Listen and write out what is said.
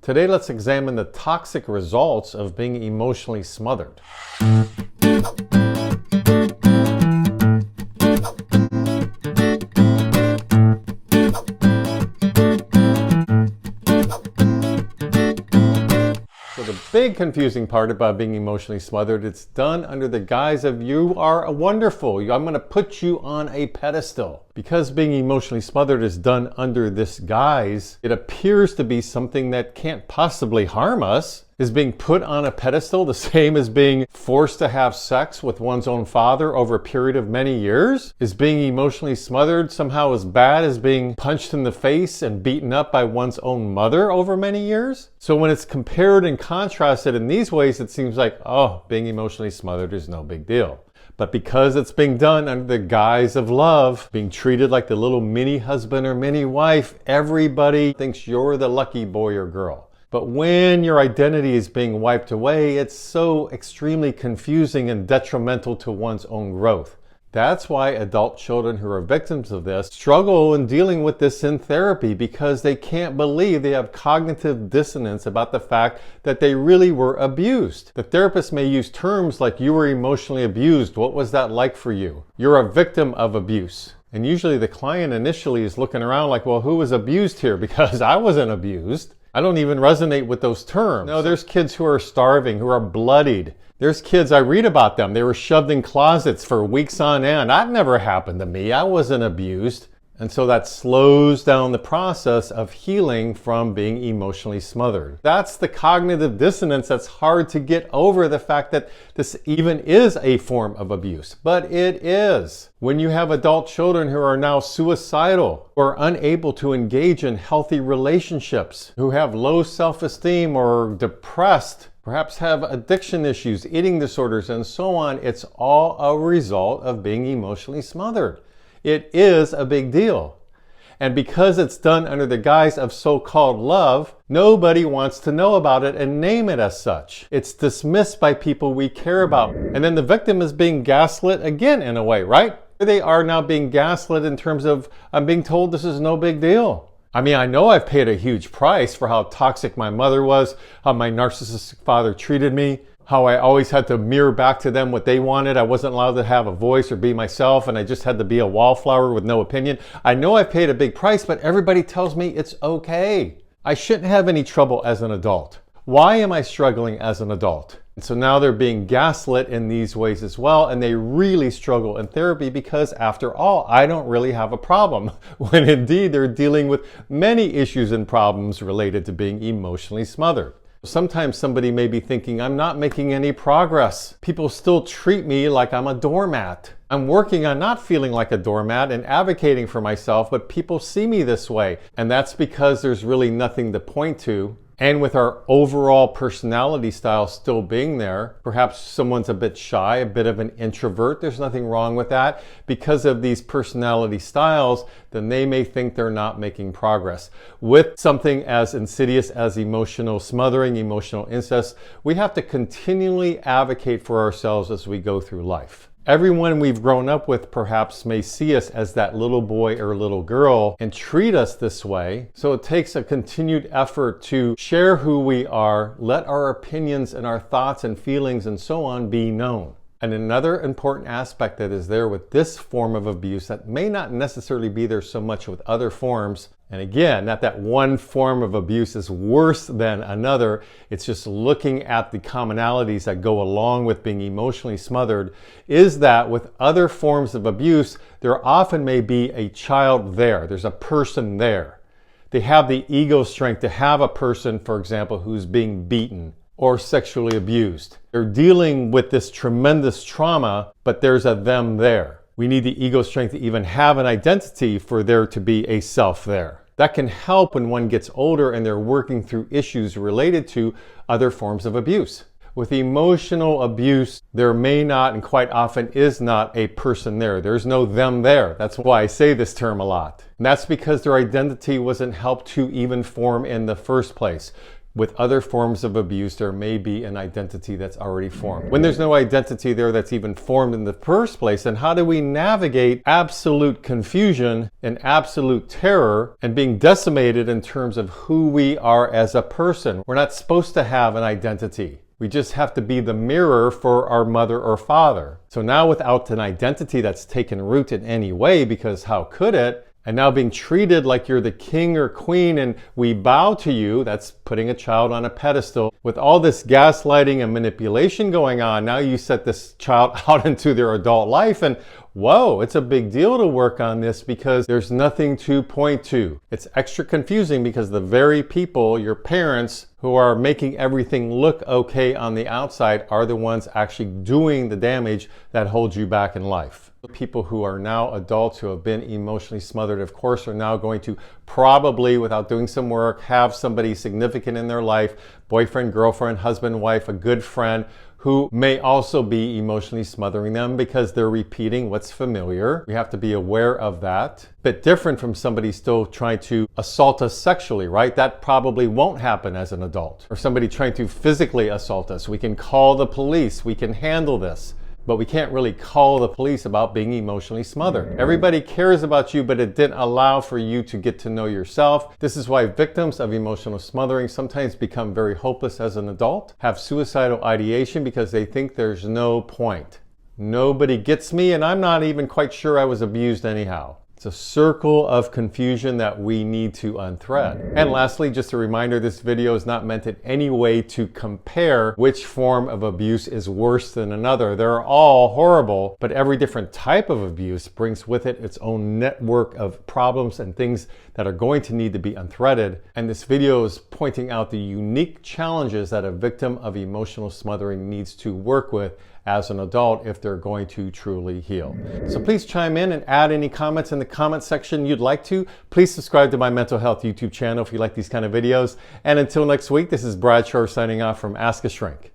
Today, let's examine the toxic results of being emotionally smothered. So the big confusing part about being emotionally smothered, it's done under the guise of you are wonderful. I'm going to put you on a pedestal. Because being emotionally smothered is done under this guise, it appears to be something that can't possibly harm us. Is being put on a pedestal the same as being forced to have sex with one's own father over a period of many years? Is being emotionally smothered somehow as bad as being punched in the face and beaten up by one's own mother over many years? So when it's compared and contrasted in these ways, it seems like, oh, being emotionally smothered is no big deal. But because it's being done under the guise of love, being treated like the little mini husband or mini wife, everybody thinks you're the lucky boy or girl. But when your identity is being wiped away, it's so extremely confusing and detrimental to one's own growth. That's why adult children who are victims of this struggle in dealing with this in therapy, because they can't believe they have cognitive dissonance about the fact that they really were abused. The therapist may use terms like, you were emotionally abused. What was that like for you? You're a victim of abuse. And usually the client initially is looking around like, well, who was abused here? Because I wasn't abused. I don't even resonate with those terms. No, there's kids who are starving, who are bloodied. There's kids, I read about them, they were shoved in closets for weeks on end. That never happened to me. I wasn't abused. And so that slows down the process of healing from being emotionally smothered. That's the cognitive dissonance that's hard to get over, the fact that this even is a form of abuse. But it is. When you have adult children who are now suicidal or unable to engage in healthy relationships, who have low self-esteem or depressed, perhaps have addiction issues, eating disorders, and so on, it's all a result of being emotionally smothered. It is a big deal. And because it's done under the guise of so-called love, nobody wants to know about it and name it as such. It's dismissed by people we care about. And then the victim is being gaslit again in a way, right? They are now being gaslit in terms of, I'm being told this is no big deal. I mean, I know I've paid a huge price for how toxic my mother was, how my narcissistic father treated me, how I always had to mirror back to them what they wanted. I wasn't allowed to have a voice or be myself, and I just had to be a wallflower with no opinion. I know I've paid a big price, but everybody tells me it's okay. I shouldn't have any trouble as an adult. Why am I struggling as an adult? And so now they're being gaslit in these ways as well, and they really struggle in therapy because, after all, I don't really have a problem, when indeed they're dealing with many issues and problems related to being emotionally smothered. Sometimes somebody may be thinking, I'm not making any progress. People still treat me like I'm a doormat. I'm working on not feeling like a doormat and advocating for myself, but people see me this way. And that's because there's really nothing to point to. And with our overall personality style still being there, perhaps someone's a bit shy, a bit of an introvert. There's nothing wrong with that. Because of these personality styles, then they may think they're not making progress. With something as insidious as emotional smothering, emotional incest, we have to continually advocate for ourselves as we go through life. Everyone we've grown up with perhaps may see us as that little boy or little girl and treat us this way. So it takes a continued effort to share who we are, let our opinions and our thoughts and feelings and so on be known. And another important aspect that is there with this form of abuse that may not necessarily be there so much with other forms, and again, not that one form of abuse is worse than another, it's just looking at the commonalities that go along with being emotionally smothered, is that with other forms of abuse, there often may be a child there. There's a person there. They have the ego strength to have a person, for example, who's being beaten or sexually abused. They're dealing with this tremendous trauma, but there's a them there. We need the ego strength to even have an identity for there to be a self there. That can help when one gets older and they're working through issues related to other forms of abuse. With emotional abuse, there may not, and quite often is not, a person there. There's no them there. That's why I say this term a lot. And that's because their identity wasn't helped to even form in the first place. with other forms of abuse, there may be an identity that's already formed. When there's no identity there that's even formed in the first place, then how do we navigate absolute confusion and absolute terror and being decimated in terms of who we are as a person? We're not supposed to have an identity. We just have to be the mirror for our mother or father. So now without an identity that's taken root in any way, because how could it? And now being treated like you're the king or queen and we bow to you, that's putting a child on a pedestal. With all this gaslighting and manipulation going on, now you set this child out into their adult life and whoa, it's a big deal to work on this because there's nothing to point to. It's extra confusing because the very people, your parents, who are making everything look okay on the outside are the ones actually doing the damage that holds you back in life. People who are now adults who have been emotionally smothered, of course, are now going to probably, without doing some work, have somebody significant in their life, boyfriend, girlfriend, husband, wife, a good friend, who may also be emotionally smothering them because they're repeating what's familiar. We have to be aware of that. Bit different from somebody still trying to assault us sexually, right? That probably won't happen as an adult. Or somebody trying to physically assault us. We can call the police. We can handle this. But we can't really call the police about being emotionally smothered. Everybody cares about you, but it didn't allow for you to get to know yourself. This is why victims of emotional smothering sometimes become very hopeless as an adult, have suicidal ideation because they think there's no point. Nobody gets me, and I'm not even quite sure I was abused anyhow. It's a circle of confusion that we need to unthread. And lastly, just a reminder, this video is not meant in any way to compare which form of abuse is worse than another. They're all horrible, but every different type of abuse brings with it its own network of problems and things that are going to need to be unthreaded. And this video is pointing out the unique challenges that a victim of emotional smothering needs to work with as an adult if they're going to truly heal. So please chime in and add any comments in the comment section you'd like to. Please subscribe to my mental health YouTube channel if you like these kind of videos. And until next week, this is Brad Shore signing off from Ask a Shrink.